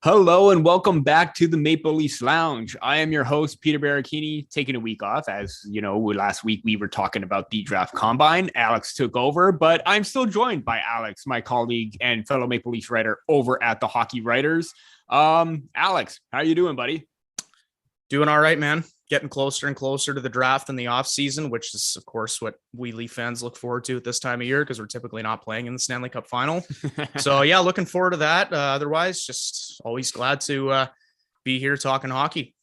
Hello and welcome back to the Maple Leafs Lounge. I am your host, Peter Baracchini, taking a week off. As you know, last week we were talking about the draft combine. Alex took over, but I'm still joined by Alex, my colleague and fellow Maple Leafs writer over at the Hockey Writers. Alex, how you doing, buddy? Doing all right, man. Getting closer and closer to the draft in the off season, which is, of course, what we Leaf fans look forward to at this time of year because we're typically not playing in the Stanley Cup final. So, yeah, looking forward to that. Otherwise, just always glad to be here talking hockey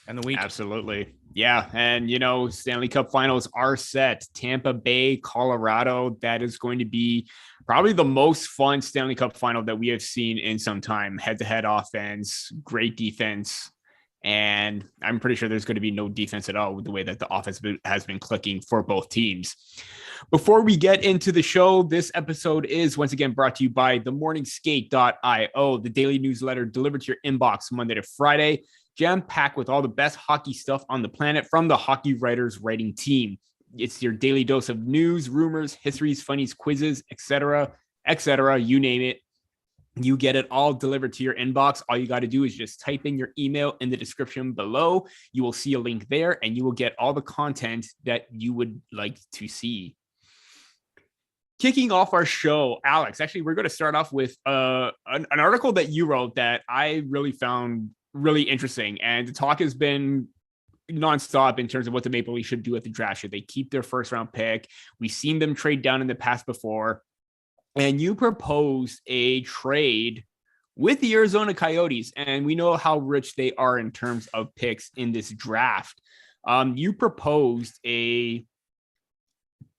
and the week. Absolutely. Yeah. And, Stanley Cup finals are set. Tampa Bay, Colorado. That is going to be probably the most fun Stanley Cup final that we have seen in some time. Head-to-head offense, great defense. And I'm pretty sure there's going to be no defense at all with the way that the offense has been clicking for both teams. Before we get into the show, this episode is once again brought to you by themorningskate.io, the daily newsletter delivered to your inbox Monday to Friday, jam-packed with all the best hockey stuff on the planet from the Hockey Writers writing team. It's your daily dose of news, rumors, histories, funnies, quizzes, etc., you name it. You get it all delivered to your inbox. All you got to do is just type in your email in the description below. You will see a link there and you will get all the content that you would like to see. Kicking off our show, Alex, actually, we're going to start off with an article that you wrote that I really found really interesting. And the talk has been nonstop in terms of what the Maple Leafs should do at the draft. Should they keep their first round pick? We've seen them trade down in the past before. And you proposed a trade with the Arizona Coyotes, and we know how rich they are in terms of picks in this draft. You proposed a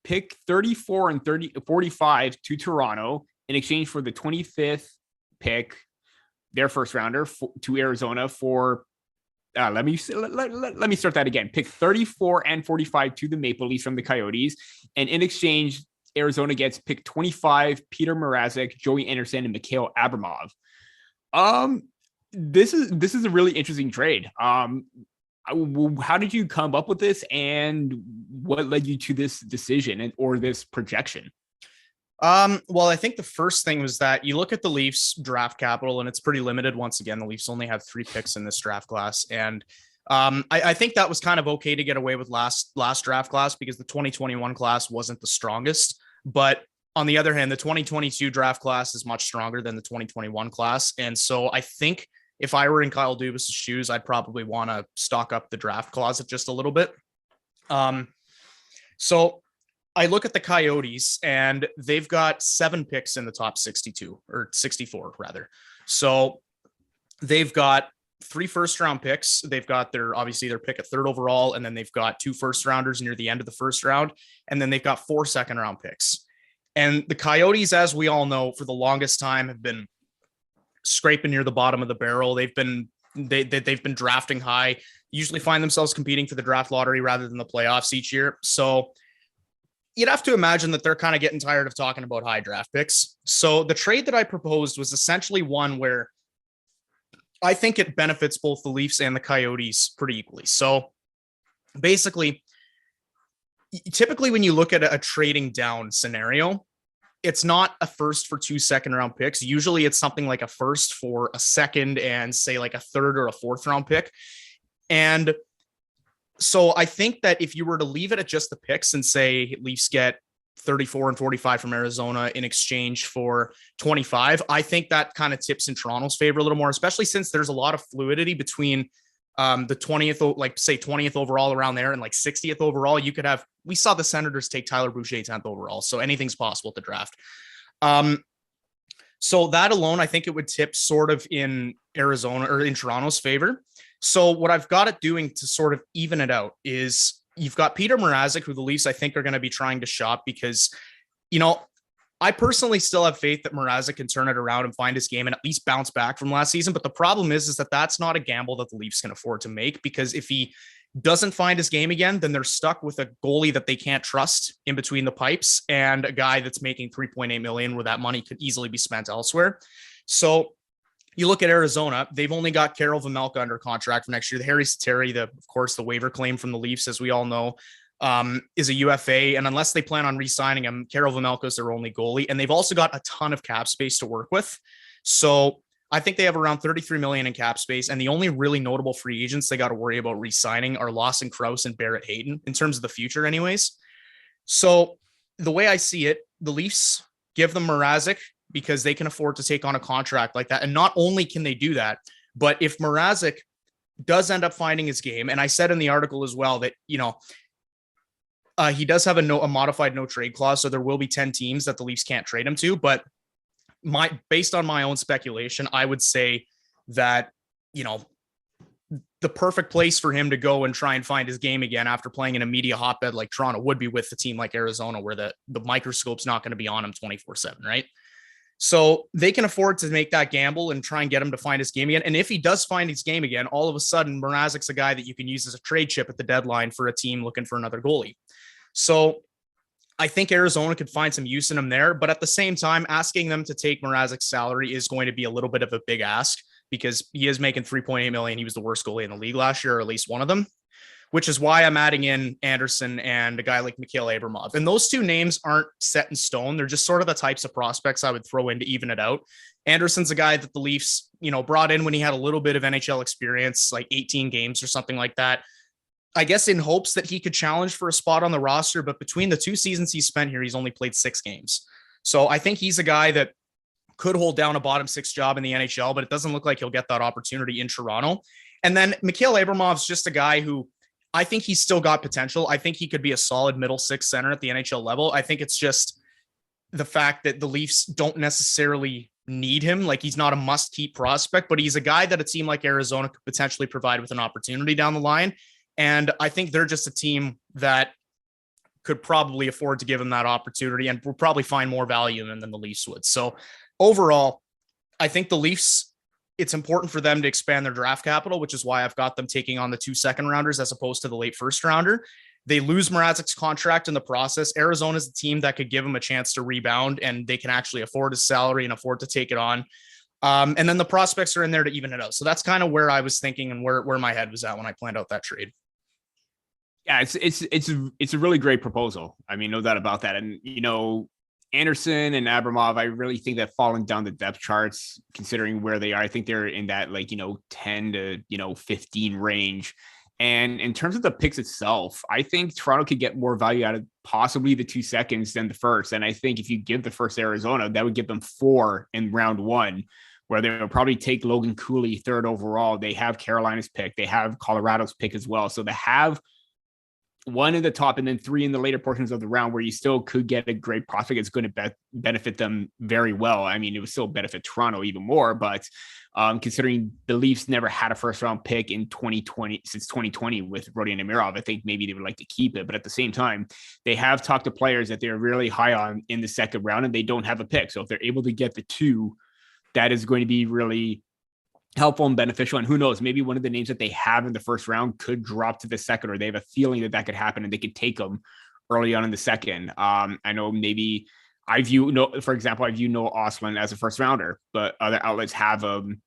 pick 34 and 45 to Toronto in exchange for the 25th pick, their first rounder to Arizona for. Let me start that again. Pick 34 and 45 to the Maple Leafs from the Coyotes, and in exchange, Arizona gets pick 25, Peter Mrazek, Joey Anderson, and Mikhail Abramov. This is a really interesting trade. How did you come up with this, and what led you to this decision or this projection? Well, I think the first thing was that you look at the Leafs draft capital, and it's pretty limited. Once again, the Leafs only have 3 picks in this draft class, and I think that was kind of okay to get away with last draft class because the 2021 class wasn't the strongest. But on the other hand, the 2022 draft class is much stronger than the 2021 class. And so I think if I were in Kyle Dubas' shoes, I'd probably want to stock up the draft closet just a little bit. So I look at the Coyotes and they've got 7 picks in the top 62 or 64 rather. So they've got 3 first-round picks. They've got their pick at 3rd overall, and then they've got 2 first-rounders near the end of the first round, and then they've got 4 second-round picks. And the Coyotes, as we all know, for the longest time have been scraping near the bottom of the barrel. They've been drafting high, usually find themselves competing for the draft lottery rather than the playoffs each year. So you'd have to imagine that they're kind of getting tired of talking about high draft picks. So the trade that I proposed was essentially one where I think it benefits both the Leafs and the Coyotes pretty equally. So basically, typically when you look at a trading down scenario, it's not a first for 2 second-round picks. Usually it's something like a first for a second and say like a 3rd or a 4th round pick. And so I think that if you were to leave it at just the picks and say Leafs get 34 and 45 from Arizona in exchange for 25. I think that kind of tips in Toronto's favor a little more, especially since there's a lot of fluidity between the 20th, like say 20th overall around there and like 60th overall. We saw the Senators take Tyler Boucher 10th overall. So anything's possible at the draft. So that alone, I think it would tip sort of in Arizona or in Toronto's favor. So what I've got it doing to sort of even it out is you've got Peter Mrazek, who the Leafs, I think, are going to be trying to shop because, I personally still have faith that Mrazek can turn it around and find his game and at least bounce back from last season. But the problem is that that's not a gamble that the Leafs can afford to make, because if he doesn't find his game again, then they're stuck with a goalie that they can't trust in between the pipes and a guy that's making $3.8 million where that money could easily be spent elsewhere. So you look at Arizona, they've only got Karel Vejmelka under contract for next year. The Harry Sateri, of course, the waiver claim from the Leafs, as we all know, is a UFA. And unless they plan on re-signing him, Karel Vejmelka is their only goalie. And they've also got a ton of cap space to work with. So I think they have around 33 million in cap space, and the only really notable free agents they got to worry about re-signing are Lawson Krause and Barrett Hayton in terms of the future anyways. So the way I see it, the Leafs give them Mrazek because they can afford to take on a contract like that. And not only can they do that, but if Mrazek does end up finding his game, and I said in the article as well that, he does have a modified no trade clause, so there will be 10 teams that the Leafs can't trade him to, but based on my own speculation, I would say that, the perfect place for him to go and try and find his game again after playing in a media hotbed like Toronto would be with a team like Arizona, where the microscope's not going to be on him 24/7, right? So they can afford to make that gamble and try and get him to find his game again. And if he does find his game again, all of a sudden, Mrazek's a guy that you can use as a trade chip at the deadline for a team looking for another goalie. So I think Arizona could find some use in him there, but at the same time, asking them to take Mrazek's salary is going to be a little bit of a big ask because he is making $3.8 million. He was the worst goalie in the league last year, or at least one of them, which is why I'm adding in Anderson and a guy like Mikhail Abramov. And those two names aren't set in stone. They're just sort of the types of prospects I would throw in to even it out. Anderson's a guy that the Leafs, brought in when he had a little bit of NHL experience, like 18 games or something like that. I guess in hopes that he could challenge for a spot on the roster, but between the 2 seasons he's spent here, he's only played 6 games. So I think he's a guy that could hold down a bottom 6 job in the NHL, but it doesn't look like he'll get that opportunity in Toronto. And then Mikhail Abramov's just a guy who I think he's still got potential. I think he could be a solid middle 6 center at the NHL level. I think it's just the fact that the Leafs don't necessarily need him. Like, he's not a must keep prospect, but he's a guy that a team like Arizona could potentially provide with an opportunity down the line. And I think they're just a team that could probably afford to give him that opportunity and will probably find more value in him than the Leafs would. So overall, I think the Leafs, it's important for them to expand their draft capital, which is why I've got them taking on the 2 second-rounders as opposed to the late first-rounder. They lose Mrazek's contract in the process. Arizona's a team that could give him a chance to rebound, and they can actually afford his salary and afford to take it on. And then the prospects are in there to even it out. So that's kind of where I was thinking and where my head was at when I planned out that trade. Yeah, it's a really great proposal. I mean, no doubt about that. And, Anderson and Abramov, I really think that falling down the depth charts, considering where they are, I think they're in that 10 to 15 range. And in terms of the picks itself, I think Toronto could get more value out of possibly the 2 seconds than the first. And I think if you give the first Arizona, that would give them 4 in round 1, where they'll probably take Logan Cooley 3rd overall. They have Carolina's pick. They have Colorado's pick as well. So they have 1 in the top and then 3 in the later portions of the round, where you still could get a great prospect. It's going to benefit them very well. I mean, it would still benefit Toronto even more, but considering the Leafs never had a first round pick in 2020 since 2020 with Rodion Amirov, I think maybe they would like to keep it. But at the same time, they have talked to players that they're really high on in the second round, and they don't have a pick. So if they're able to get the 2, that is going to be really helpful and beneficial. And who knows, maybe one of the names that they have in the first round could drop to the second, or they have a feeling that could happen and they could take them early on in the second. I know maybe for example, I view Noah Ostlund as a first rounder, but other outlets have him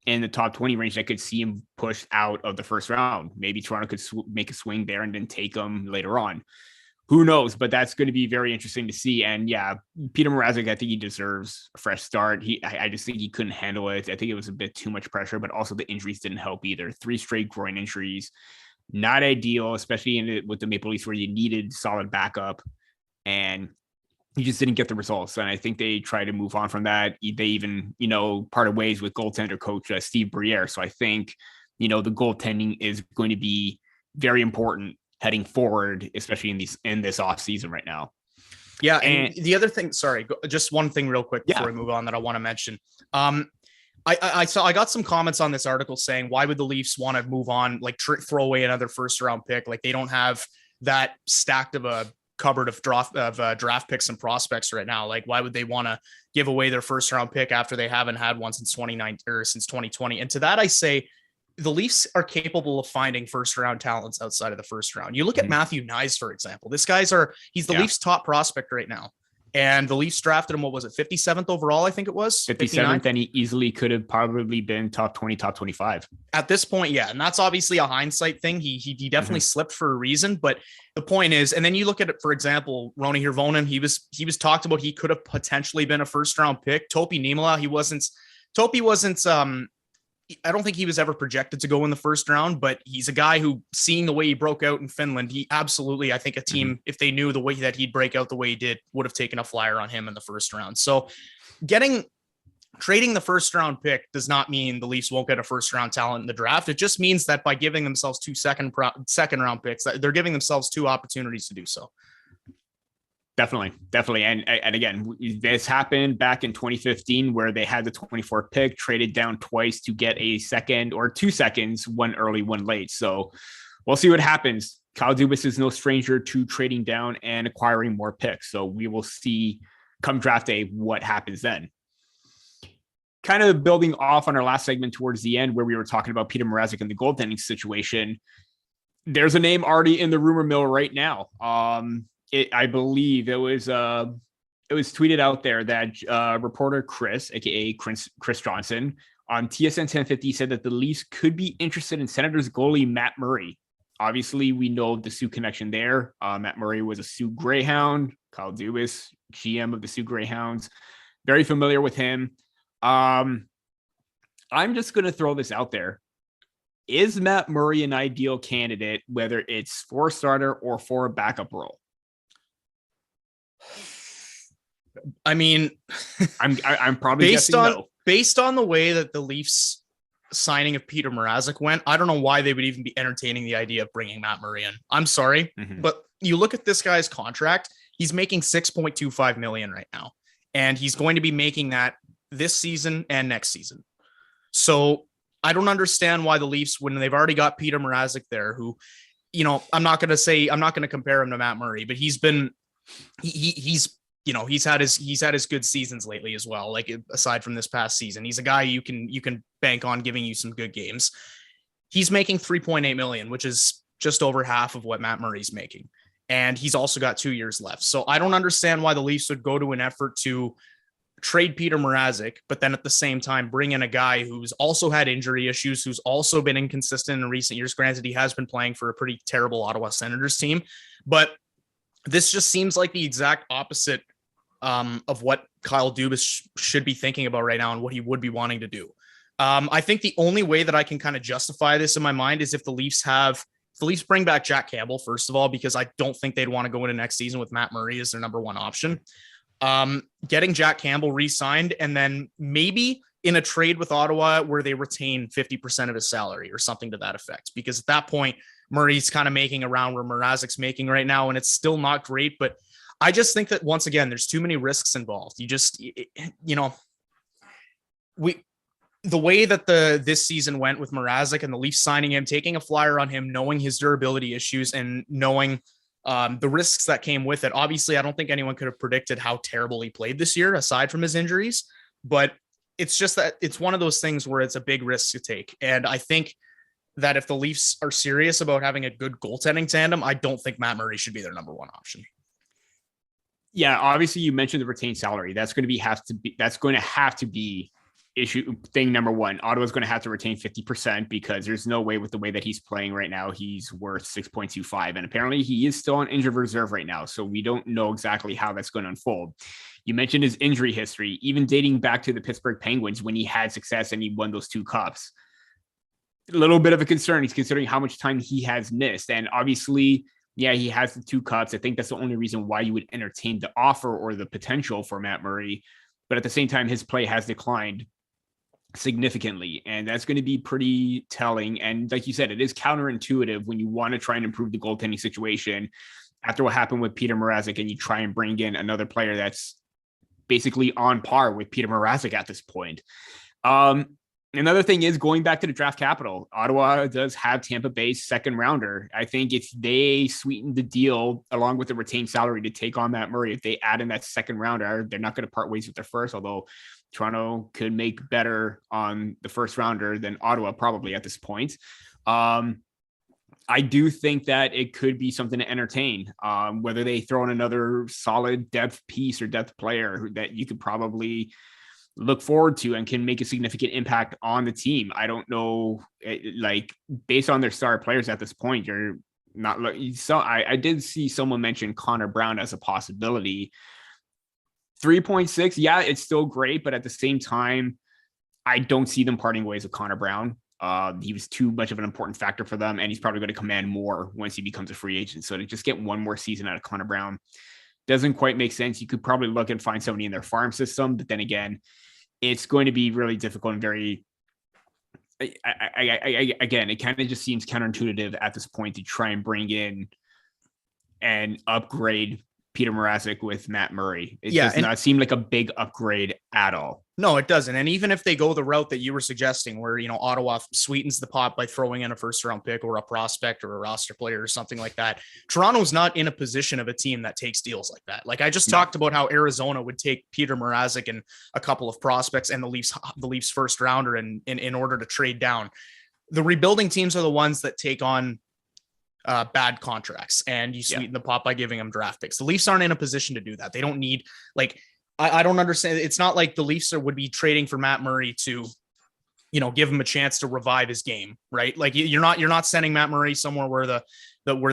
in the top 20 range that could see him pushed out of the first round. Maybe Toronto could make a swing there and then take him later on. Who knows? But that's going to be very interesting to see. And yeah, Peter Mrazek, I think he deserves a fresh start. I just think he couldn't handle it. I think it was a bit too much pressure, but also the injuries didn't help either. 3 straight groin injuries, not ideal, especially with the Maple Leafs, where you needed solid backup, and he just didn't get the results. And I think they tried to move on from that. They even, parted ways with goaltender coach Steve Briere. So I think, the goaltending is going to be very important heading forward, especially in this off season right now. Yeah. And the other thing, sorry, just one thing real quick before we move on that I want to mention. I got some comments on this article saying, why would the Leafs want to move on, throw away another first round pick? Like, they don't have that stacked of a cupboard of draft picks and prospects right now. Like, why would they want to give away their first round pick after they haven't had one since 2020? And to that, I say, the Leafs are capable of finding first round talents outside of the first round. You look at Matthew Nyes, for example. He's the Leafs top prospect right now. And the Leafs drafted him, what was it, 57th overall, I think it was? 57th, and he easily could have probably been top 20, top 25. At this point, yeah. And that's obviously a hindsight thing. He definitely slipped for a reason. But the point is, and then you look at it, for example, Roni Hirvonen, he was talked about, he could have potentially been a first round pick. Topi Niemela, he wasn't Topi wasn't, I don't think he was ever projected to go in the first round, but he's a guy who, seeing the way he broke out in Finland, he absolutely, I think a team, if they knew the way that he'd break out the way he did, would have taken a flyer on him in the first round. So trading the first round pick does not mean the Leafs won't get a first round talent in the draft. It just means that by giving themselves two second round picks, they're giving themselves two opportunities to do so. Definitely. And again, this happened back in 2015 where they had the 24th pick, traded down twice to get a second or 2 seconds, one early, one late. So we'll see what happens. Kyle Dubas is no stranger to trading down and acquiring more picks. So we will see come draft day what happens then. Kind of building off on our last segment towards the end where we were talking about Peter Mrazek and the goaltending situation. There's a name already in the rumor mill right now. I believe it was tweeted out there that reporter Chris, aka Chris Johnson, on TSN 1050 said that the Leafs could be interested in Senators goalie Matt Murray. Obviously, we know the Sioux connection there. Matt Murray was a Sioux Greyhound. Kyle Dubas, GM of the Sioux Greyhounds, very familiar with him. I'm just going to throw this out there. Is Matt Murray an ideal candidate, whether it's for a starter or for a backup role? I mean, I'm probably based on the way that the Leafs signing of Peter Mrazek went, I don't know why they would even be entertaining the idea of bringing Matt Murray in. I'm sorry, but you look at this guy's contract, he's making $6.25 million right now, and he's going to be making that this season and next season. So I don't understand why the Leafs, when they've already got Peter Mrazek there, who, you know, I'm not going to compare him to Matt Murray, but he's had his good seasons lately as well. Like, aside from this past season, he's a guy you can bank on giving you some good games. He's making $3.8 million, which is just over half of what Matt Murray's making. And he's also got 2 years left. So I don't understand why the Leafs would go to an effort to trade Peter Mrazek, but then at the same time bring in a guy who's also had injury issues, who's also been inconsistent in recent years. Granted, he has been playing for a pretty terrible Ottawa Senators team, but this just seems like the exact opposite of what Kyle Dubas should be thinking about right now and what he would be wanting to do. I think the only way that I can kind of justify this in my mind is if the Leafs bring back Jack Campbell, first of all, because I don't think they'd want to go into next season with Matt Murray as their number one option. Getting Jack Campbell re-signed, and then maybe in a trade with Ottawa where they retain 50% of his salary or something to that effect. Because at that point, Murray's kind of making around where Mrazek's making right now, and it's still not great. But I just think that, once again, there's too many risks involved. The way that this season went with Mrazek and the Leafs signing him, taking a flyer on him, knowing his durability issues and knowing the risks that came with it. Obviously, I don't think anyone could have predicted how terrible he played this year, aside from his injuries, but it's just that it's one of those things where it's a big risk to take. And I think that if the Leafs are serious about having a good goaltending tandem, I don't think Matt Murray should be their number one option. Yeah, obviously you mentioned the retained salary. That's going to have to be issue thing number one. Ottawa's going to have to retain 50% because there's no way, with the way that he's playing right now, he's worth 6.25. And apparently he is still on injured reserve right now. So we don't know exactly how that's going to unfold. You mentioned his injury history, even dating back to the Pittsburgh Penguins when he had success and he won those 2 cups. A little bit of a concern. He's considering how much time he has missed. And obviously, yeah, he has the 2 cups. I think that's the only reason why you would entertain the offer or the potential for Matt Murray. But at the same time, his play has declined significantly, and that's going to be pretty telling. And like you said, it is counterintuitive when you want to try and improve the goaltending situation after what happened with Peter Mrazek, and you try and bring in another player that's basically on par with Peter Mrazek at this point. Another thing is, going back to the draft capital, Ottawa does have Tampa Bay's second rounder. I think if they sweeten the deal along with the retained salary to take on Matt Murray, if they add in that second rounder, they're not going to part ways with their first, although Toronto could make better on the first rounder than Ottawa probably at this point. I do think that it could be something to entertain, whether they throw in another solid depth piece or depth player that you could probably look forward to and can make a significant impact on the team. I don't know, like, based on their star players at this point, you're not. So I did see someone mention Connor Brown as a possibility. 3.6, yeah, it's still great, but at the same time, I don't see them parting ways with Connor Brown. He was too much of an important factor for them, and he's probably going to command more once he becomes a free agent. So to just get one more season out of Connor Brown doesn't quite make sense. You could probably look and find somebody in their farm system, but then again, it's going to be really difficult and very. Again, it kind of just seems counterintuitive at this point to try and bring in and upgrade Peter Mrazek with Matt Murray. It does not seem like a big upgrade at all. No, it doesn't. And even if they go the route that you were suggesting, where, Ottawa sweetens the pot by throwing in a first round pick or a prospect or a roster player or something like that, Toronto's not in a position of a team that takes deals like that. Like I just talked about how Arizona would take Peter Mrazek and a couple of prospects and the Leafs first rounder in order to trade down. The rebuilding teams are the ones that take on bad contracts, and you sweeten the pot by giving them draft picks. The Leafs aren't in a position to do that. They don't need, I don't understand. It's not like the Leafs would be trading for Matt Murray to, give him a chance to revive his game, right? Like you're not sending Matt Murray somewhere where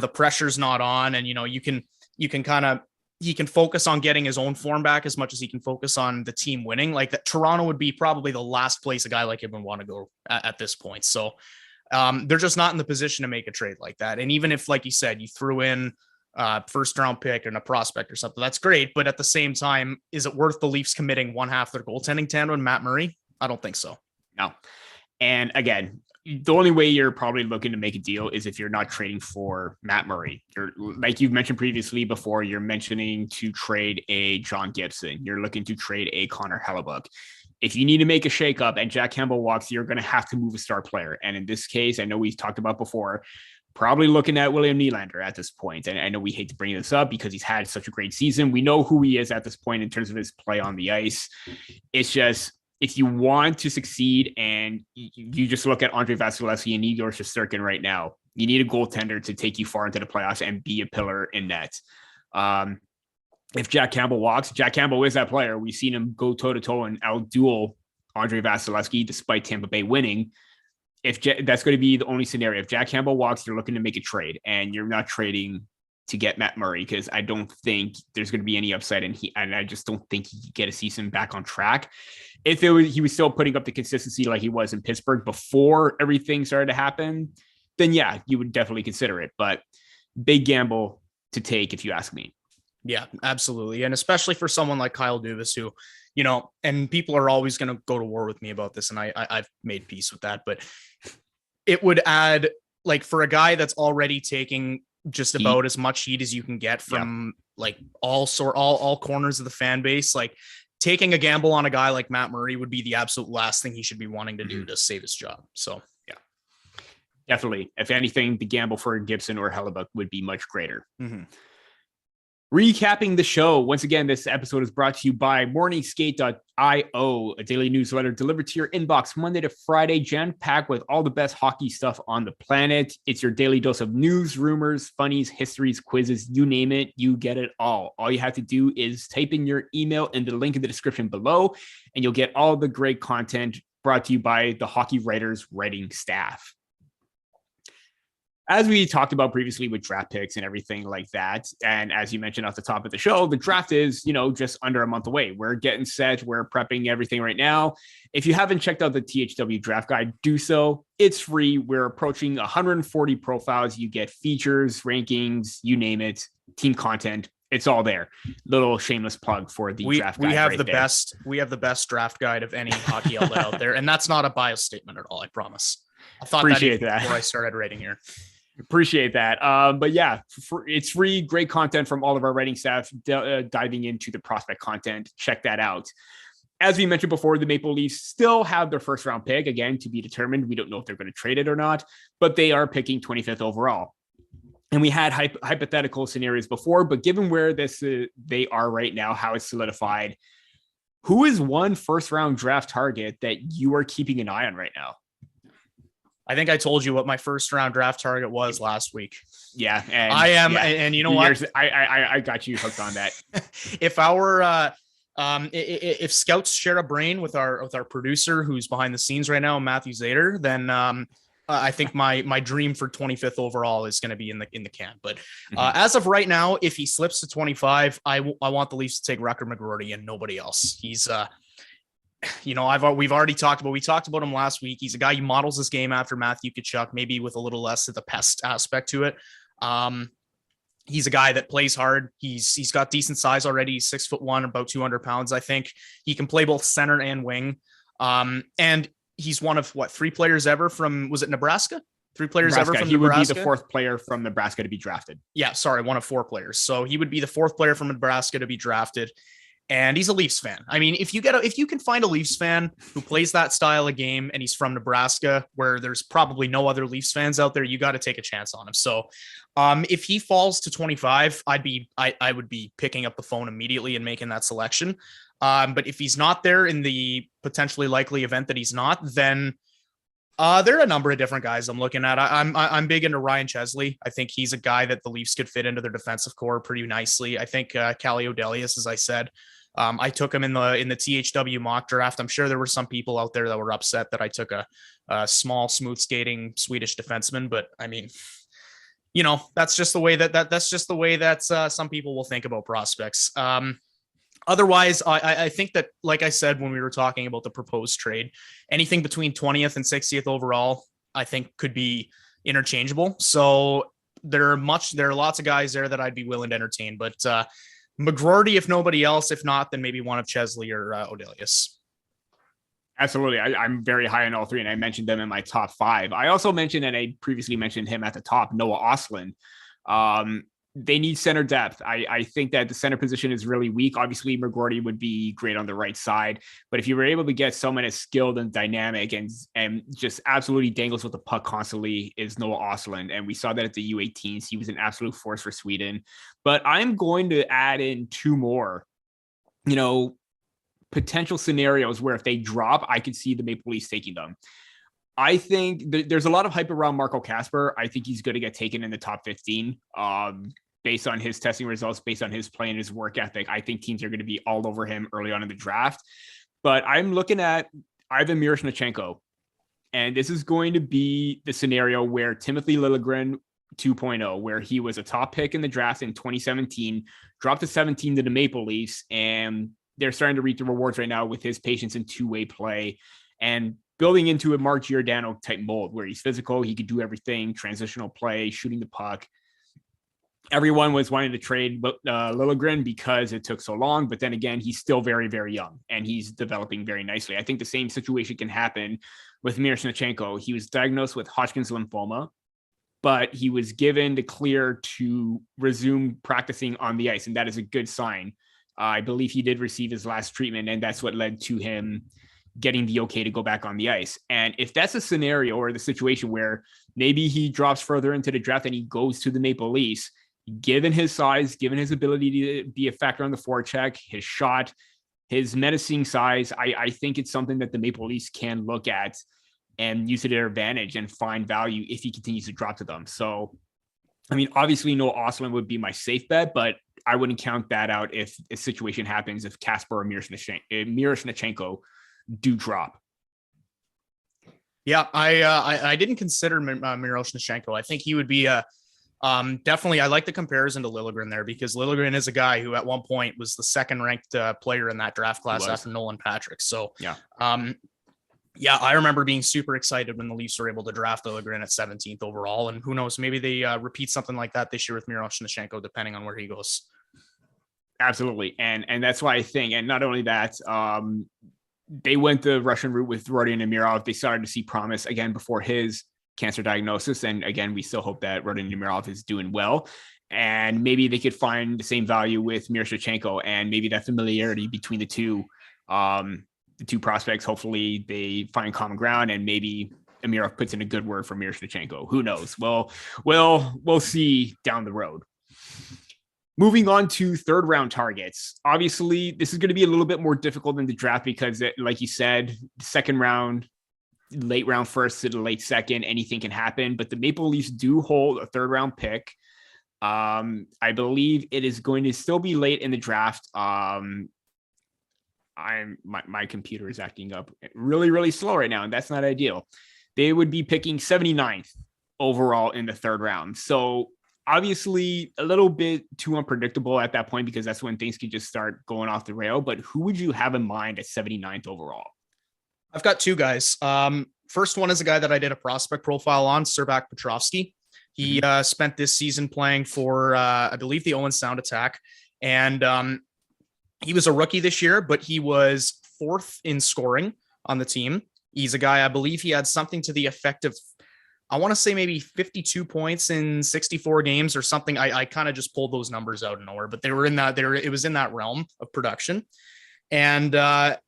the pressure's not on, and he can focus on getting his own form back as much as he can focus on the team winning. Like that, Toronto would be probably the last place a guy like him would want to go at this point. So they're just not in the position to make a trade like that. And even if, like you said, you threw in first round pick and a prospect or something, that's great. But at the same time, is it worth the Leafs committing one half their goaltending tandem and Matt Murray? I don't think so. No. And again, the only way you're probably looking to make a deal is if you're not trading for Matt Murray. You're, like you've mentioned previously before, you're mentioning to trade a John Gibson. You're looking to trade a Connor Hellebuyck. If you need to make a shakeup and Jack Campbell walks, you're going to have to move a star player. And in this case, I know we've talked about before, probably looking at William Nylander at this point. And I know we hate to bring this up because he's had such a great season. We know who he is at this point in terms of his play on the ice. It's just, if you want to succeed and you just look at Andre Vasilevsky and Igor Shesterkin right now, you need a goaltender to take you far into the playoffs and be a pillar in net. If Jack Campbell walks, Jack Campbell is that player. We've seen him go toe-to-toe and outduel Andre Vasilevsky despite Tampa Bay winning. That's going to be the only scenario. If Jack Campbell walks, you're looking to make a trade, and you're not trading to get Matt Murray because I don't think there's going to be any upside, and I just don't think he could get a season back on track. If he was still putting up the consistency like he was in Pittsburgh before everything started to happen, then yeah, you would definitely consider it. But big gamble to take, if you ask me. Yeah, absolutely. And especially for someone like Kyle Dubas, who, and people are always going to go to war with me about this, and I've made peace with that, but it would add, like, for a guy that's already taking just about as much heat as you can get from like all corners of the fan base, like taking a gamble on a guy like Matt Murray would be the absolute last thing he should be wanting to do to save his job. So yeah, definitely. If anything, the gamble for Gibson or Hellebuyck would be much greater. Recapping the show, once again, this episode is brought to you by morningskate.io, a daily newsletter delivered to your inbox Monday to Friday, jam-packed with all the best hockey stuff on the planet. It's your daily dose of news, rumors, funnies, histories, quizzes, you name it, you get it all. All you have to do is type in your email in the link in the description below, and you'll get all the great content brought to you by the Hockey Writers writing staff. As we talked about previously with draft picks and everything like that, and as you mentioned at the top of the show, the draft is, just under a month away. We're getting set. We're prepping everything right now. If you haven't checked out the THW draft guide, do so. It's free. We're approaching 140 profiles. You get features, rankings, you name it, team content. It's all there. Little shameless plug for the draft guide. We have the best draft guide of any hockey outlet out there. And that's not a bias statement at all, I promise. I thought Appreciate that before I started writing here. Appreciate that. But yeah, it's free, great content from all of our writing staff diving into the prospect content. Check that out. As we mentioned before, the Maple Leafs still have their first round pick, again, to be determined. We don't know if they're going to trade it or not, but they are picking 25th overall. And we had hypothetical scenarios before, but given where they are right now, how it's solidified, who is one first round draft target that you are keeping an eye on right now? I think I told you what my first round draft target was last week. Yeah. And I am. Yeah. And you know what? I got you hooked on that. If scouts share a brain with our producer who's behind the scenes right now, Matthew Zader, then I think my dream for 25th overall is going to be in the can. But as of right now, if he slips to 25, I want the Leafs to take Rucker McGroarty and nobody else. we've already we talked about him last week. He's a guy who models his game after Matthew Tkachuk, maybe with a little less of the pest aspect to it. He's a guy that plays hard. He's got decent size already. He's 6'1", about 200 pounds. I think he can play both center and wing. And he's one of three players ever from, was it Nebraska? Three players Nebraska. ever from he Nebraska. He would be the fourth player from Nebraska to be drafted. Yeah, sorry, one of four players. So he would be the fourth player from Nebraska to be drafted. And he's a Leafs fan. I mean, if you can find a Leafs fan who plays that style of game and he's from Nebraska, where there's probably no other Leafs fans out there, you got to take a chance on him. So if he falls to 25, I would be picking up the phone immediately and making that selection. But if he's not there in the potentially likely event that he's not, then there are a number of different guys I'm looking at. I'm big into Ryan Chesley. I think he's a guy that the Leafs could fit into their defensive core pretty nicely. I think Callie Odelius, as I said, I took him in the THW mock draft. I'm sure there were some people out there that were upset that I took a small, smooth skating Swedish defenseman, but I mean, that's just the way that some people will think about prospects. Otherwise, I think that, like I said, when we were talking about the proposed trade, anything between 20th and 60th overall, I think could be interchangeable. So there are lots of guys there that I'd be willing to entertain, but McGroarty, if nobody else. If not, then maybe one of Chesley or Odelius. Absolutely. I'm very high on all three, and I mentioned them in my top five. I also mentioned, and I previously mentioned him at the top, Noah Ostlund. They need center depth. I think that the center position is really weak. Obviously, McGroarty would be great on the right side, but if you were able to get someone as skilled and dynamic and just absolutely dangles with the puck constantly, is Noah Ostlund. And we saw that at the U18s. He was an absolute force for Sweden. But I'm going to add in two more, potential scenarios where if they drop, I could see the Maple Leafs taking them. I think there's a lot of hype around Marco Kasper. I think he's going to get taken in the top 15 based on his testing results, based on his play and his work ethic. I think teams are going to be all over him early on in the draft. But I'm looking at Ivan Miroshnichenko, and this is going to be the scenario where Timothy Liljegren 2.0, where he was a top pick in the draft in 2017, dropped to 17 to the Maple Leafs, and they're starting to reap the rewards right now with his patience and two-way play and building into a Mark Giordano type mold where he's physical, he could do everything, transitional play, shooting the puck. Everyone was wanting to trade Liljegren because it took so long, but then again, he's still very, very young and he's developing very nicely. I think the same situation can happen with Miroshnichenko. He was diagnosed with Hodgkin's lymphoma, but he was given the clear to resume practicing on the ice, and that is a good sign. I believe he did receive his last treatment, and that's what led to him getting the okay to go back on the ice. And if that's a scenario or the situation where maybe he drops further into the draft and he goes to the Maple Leafs, given his size, given his ability to be a factor on the forecheck, his shot, his menacing size, I think it's something that the Maple Leafs can look at and use to their advantage and find value if he continues to drop to them. So, I mean, obviously Noah Ostlund would be my safe bet, but I wouldn't count that out if a situation happens, if Kasper or Miroshnichenko do drop. Yeah, I didn't consider Miroshnichenko. I think he would be definitely. I like the comparison to Liljegren there because Liljegren is a guy who at one point was the second ranked player in that draft class after Nolan Patrick. So yeah, I remember being super excited when the Leafs were able to draft Liljegren at 17th overall, and who knows, maybe they repeat something like that this year with Miroshnichenko, depending on where he goes. Absolutely, and that's why I think, and not only that, they went the Russian route with Rodion Namirov. They started to see promise again before his cancer diagnosis. And again, we still hope that Rodion Namirov is doing well. And maybe they could find the same value with Miroshnichenko and maybe that familiarity between the two prospects. Hopefully they find common ground and maybe Namirov puts in a good word for Miroshnichenko. Who knows? Well, we'll see down the road. Moving on to third round targets. Obviously, this is going to be a little bit more difficult than the draft because, like you said, second round, late round first to the late second, anything can happen. But the Maple Leafs do hold a third round pick. I believe it is going to still be late in the draft. My computer is acting up really, really slow right now, and that's not ideal. They would be picking 79th overall in the third round. So Obviously, a little bit too unpredictable at that point because that's when things could just start going off the rail. But who would you have in mind at 79th overall? I've got two guys. First one is a guy that I did a prospect profile on, Servac Petrovsky. He spent this season playing for, I believe, the Owen Sound Attack. And he was a rookie this year, but he was fourth in scoring on the team. He's a guy, I believe he had something to the effect of, I want to say maybe 52 points in 64 games or something. I kind of just pulled those numbers out of nowhere, but they were in that there. It was in that realm of production. And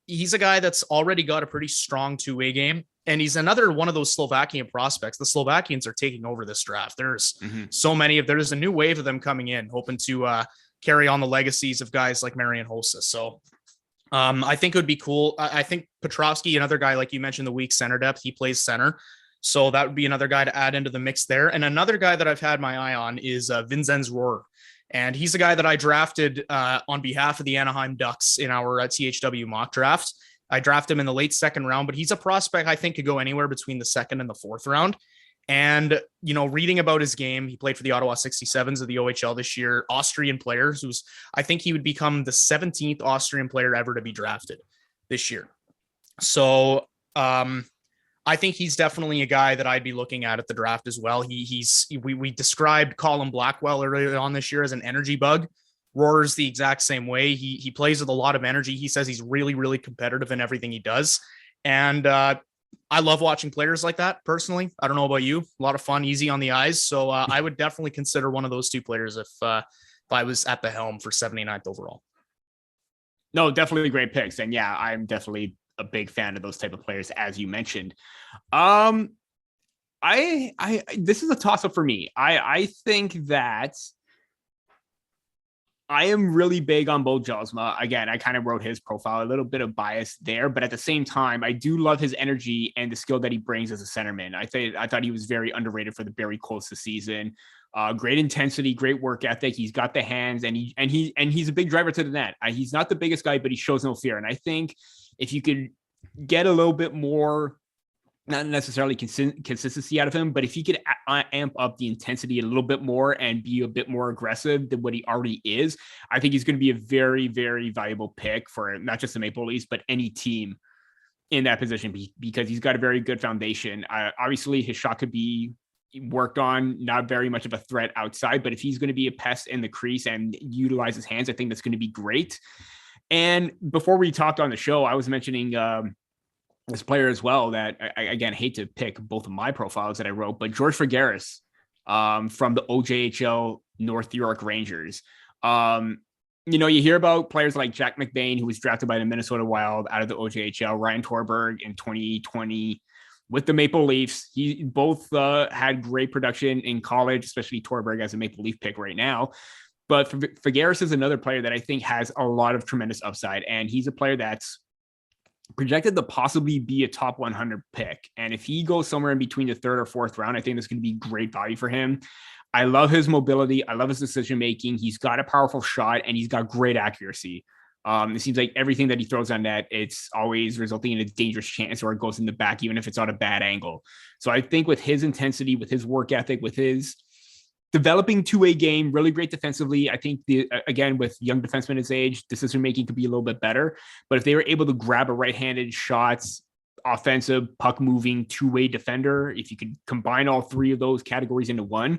he's a guy that's already got a pretty strong two-way game. And he's another one of those Slovakian prospects. The Slovakians are taking over this draft. There's so many there's a new wave of them coming in, hoping to carry on the legacies of guys like Marian Hossa. So I think it would be cool. I think Petrovsky, another guy, like you mentioned, the weak center depth, he plays center. So that would be another guy to add into the mix there. And another guy that I've had my eye on is Vinzenz Rohr. And he's a guy that I drafted on behalf of the Anaheim Ducks in our THW mock draft. I drafted him in the late second round, but he's a prospect I think could go anywhere between the second and the fourth round. And, you know, reading about his game, he played for the Ottawa 67s of the OHL this year, Austrian player, I think he would become the 17th Austrian player ever to be drafted this year. So I think he's definitely a guy that I'd be looking at the draft as well. We described Colin Blackwell earlier on this year as an energy bug. Rohr's the exact same way. He plays with a lot of energy. He says he's really, really competitive in everything he does. And I love watching players like that personally. I don't know about you. A lot of fun, easy on the eyes. So I would definitely consider one of those two players if I was at the helm for 79th overall. No, definitely great picks. And yeah, I'm definitely a big fan of those type of players, as you mentioned. This is a toss up for me. I think that I am really big on Bo Jelsma. Again, I kind of wrote his profile, a little bit of bias there, but at the same time, I do love his energy and the skill that he brings as a centerman. I thought he was very underrated for the very close to season. Great intensity, great work ethic. He's got the hands, and he's a big driver to the net. He's not the biggest guy, but he shows no fear. And I think if you could get a little bit more, not necessarily consistency out of him, but if he could amp up the intensity a little bit more and be a bit more aggressive than what he already is, I think he's going to be a very, very valuable pick for not just the Maple Leafs, but any team in that position, because he's got a very good foundation. Obviously, his shot could be worked on, not very much of a threat outside, but if he's going to be a pest in the crease and utilize his hands, I think that's going to be great. And before we talked on the show, I was mentioning this player as well that I again hate to pick both of my profiles that I wrote, but George Figueres from the OJHL North York Rangers. You know, you hear about players like Jack McBain, who was drafted by the Minnesota Wild out of the OJHL, Ryan Torberg in 2020 with the Maple Leafs. He both had great production in college, especially Torberg as a Maple Leaf pick right now. But Figueres is another player that I think has a lot of tremendous upside, and he's a player that's projected to possibly be a top 100 pick. And if he goes somewhere in between the third or fourth round, I think that's going to be great value for him. I love his mobility. I love his decision-making. He's got a powerful shot and he's got great accuracy. It seems like everything that he throws on net, it's always resulting in a dangerous chance or it goes in the back, even if it's on a bad angle. So I think with his intensity, with his work ethic, with his developing two-way game, really great defensively. I think, again, with young defensemen his age, decision-making could be a little bit better. But if they were able to grab a right-handed shots, offensive, puck-moving, two-way defender, if you could combine all three of those categories into one,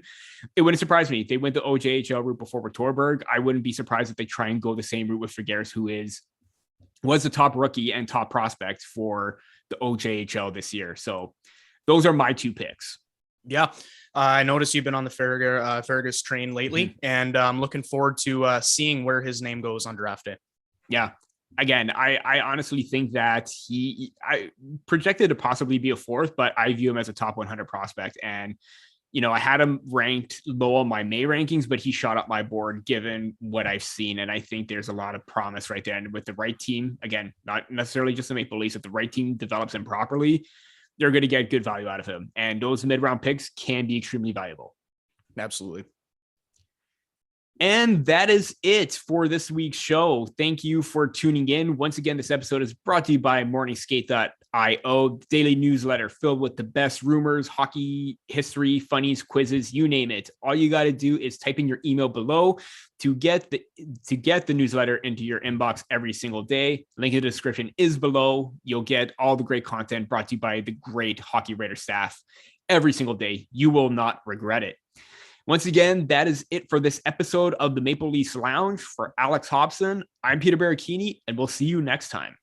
it wouldn't surprise me. If they went the OJHL route before with Torberg, I wouldn't be surprised if they try and go the same route with Figueres, who was the top rookie and top prospect for the OJHL this year. So those are my two picks. Yeah. I noticed you've been on the Figueres train lately, and I'm looking forward to seeing where his name goes on draft day. Yeah. Again, I honestly think that I projected to possibly be a fourth, but I view him as a top 100 prospect. And, you know, I had him ranked low on my May rankings, but he shot up my board given what I've seen. And I think there's a lot of promise right there. And with the right team, again, not necessarily just the Maple Leafs, if the right team develops him properly, they're going to get good value out of him. And those mid-round picks can be extremely valuable. Absolutely. And that is it for this week's show. Thank you for tuning in. Once again, this episode is brought to you by morningskate.io, daily newsletter filled with the best rumors, hockey history, funnies, quizzes, you name it. All you got to do is type in your email below to get the newsletter into your inbox every single day. Link in the description is below. You'll get all the great content brought to you by the great Hockey Writer staff every single day. You will not regret it. Once again, that is it for this episode of the Maple Leafs Lounge. For Alex Hobson, I'm Peter Baracchini, and we'll see you next time.